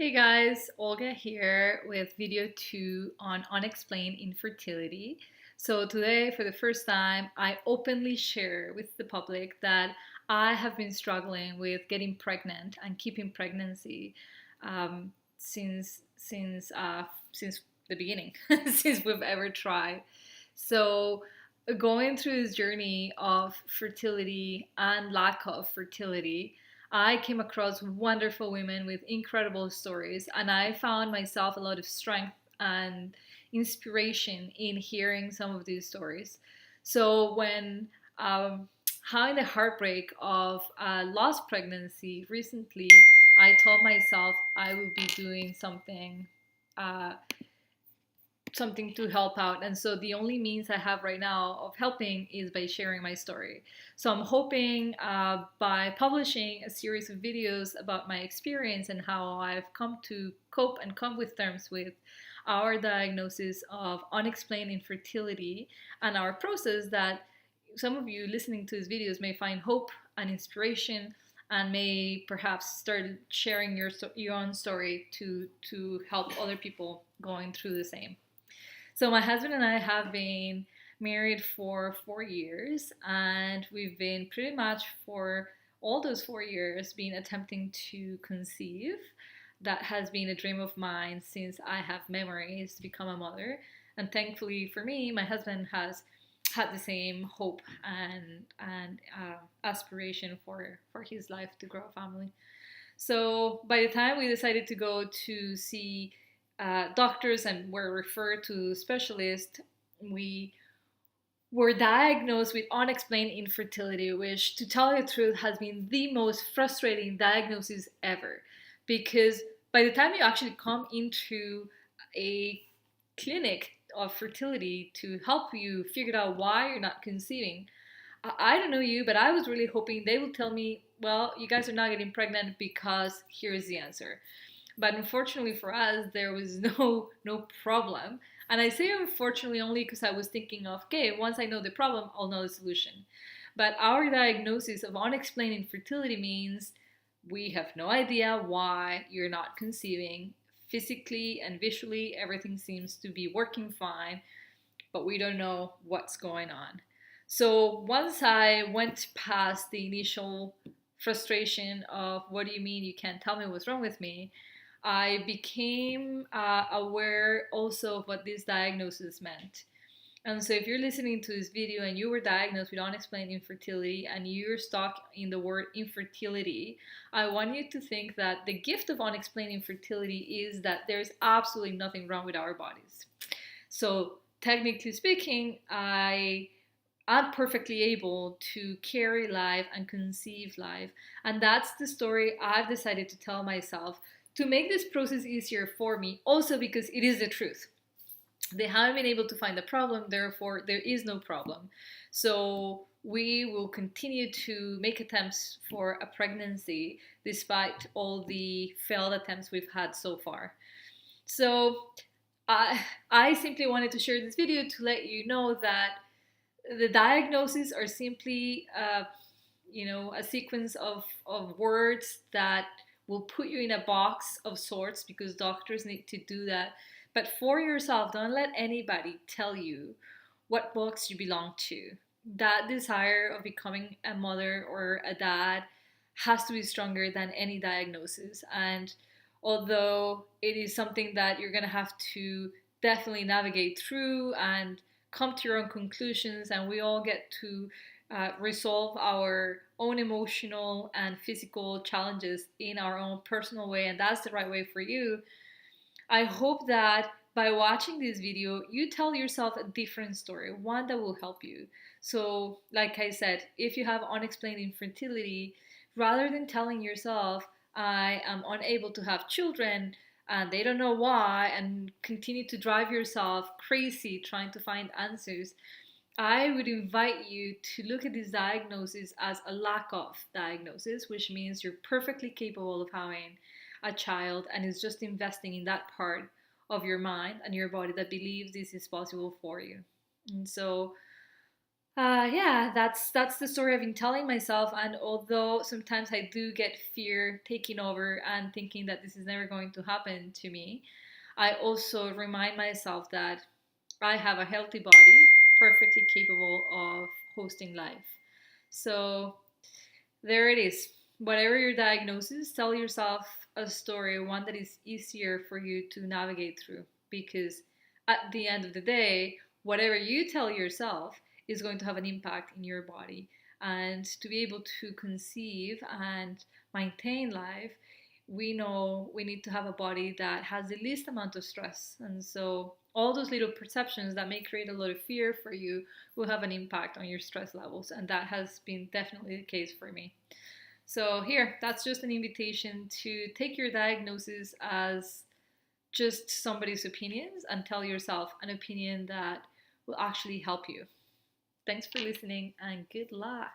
Hey guys, Olga here with video 2 on unexplained infertility. So today, for the first time, I openly share with the public that I have been struggling with getting pregnant and keeping pregnancy since the beginning, since we've ever tried. So going through this journey of fertility and lack of fertility, I came across wonderful women with incredible stories, and I found myself a lot of strength and inspiration in hearing some of these stories. So, when having the heartbreak of a lost pregnancy recently, I told myself I would be doing uh, something to help out. And so the only means I have right now of helping is by sharing my story. So I'm hoping by publishing a series of videos about my experience and how I've come to cope and come with terms with our diagnosis of unexplained infertility and our process, that some of you listening to these videos may find hope and inspiration and may perhaps start sharing your own story to help other people going through the same. So my husband and I have been married for 4 years, and we've been pretty much for all those 4 years been attempting to conceive. That has been a dream of mine since I have memories to become a mother. And thankfully for me, my husband has had the same hope and aspiration for his life to grow a family. So by the time we decided to go to see doctors and were referred to specialists, we were diagnosed with unexplained infertility, which, to tell you the truth, has been the most frustrating diagnosis ever. Because by the time you actually come into a clinic of fertility to help you figure out why you're not conceiving, I don't know you, but I was really hoping they would tell me, well, you guys are not getting pregnant because here's the answer. But unfortunately for us, there was no problem. And I say unfortunately only because I was thinking of, okay, once I know the problem, I'll know the solution. But our diagnosis of unexplained infertility means we have no idea why you're not conceiving. Physically and visually, everything seems to be working fine, but we don't know what's going on. So once I went past the initial frustration of what do you mean you can't tell me what's wrong with me, I became aware also of what this diagnosis meant. And so if you're listening to this video and you were diagnosed with unexplained infertility and you're stuck in the word infertility, I want you to think that the gift of unexplained infertility is that there's absolutely nothing wrong with our bodies. So technically speaking, I'm perfectly able to carry life and conceive life. And that's the story I've decided to tell myself to make this process easier for me, also because it is the truth. They haven't been able to find the problem, therefore, there is no problem. So we will continue to make attempts for a pregnancy despite all the failed attempts we've had so far. So I simply wanted to share this video to let you know that the diagnoses are simply, a sequence of words that will put you in a box of sorts because doctors need to do that. But for yourself, don't let anybody tell you what box you belong to. That desire of becoming a mother or a dad has to be stronger than any diagnosis. And although it is something that you're going to have to definitely navigate through and come to your own conclusions, and we all get to resolve our own emotional and physical challenges in our own personal way, and that's the right way for you. I hope that by watching this video, you tell yourself a different story, one that will help you. So, like I said, if you have unexplained infertility, rather than telling yourself, I am unable to have children and they don't know why, and continue to drive yourself crazy trying to find answers, I would invite you to look at this diagnosis as a lack of diagnosis, which means you're perfectly capable of having a child and is just investing in that part of your mind and your body that believes this is possible for you. And so Yeah, that's the story I've been telling myself. And although sometimes I do get fear taking over and thinking that this is never going to happen to me, I also remind myself that I have a healthy body, perfectly capable of hosting life. So there it is. Whatever your diagnosis, tell yourself a story, one that is easier for you to navigate through. Because at the end of the day, whatever you tell yourself is going to have an impact in your body. And to be able to conceive and maintain life, we know we need to have a body that has the least amount of stress. And so, all those little perceptions that may create a lot of fear for you will have an impact on your stress levels. And that has been definitely the case for me. So, here, that's just an invitation to take your diagnosis as just somebody's opinions and tell yourself an opinion that will actually help you. Thanks for listening and good luck.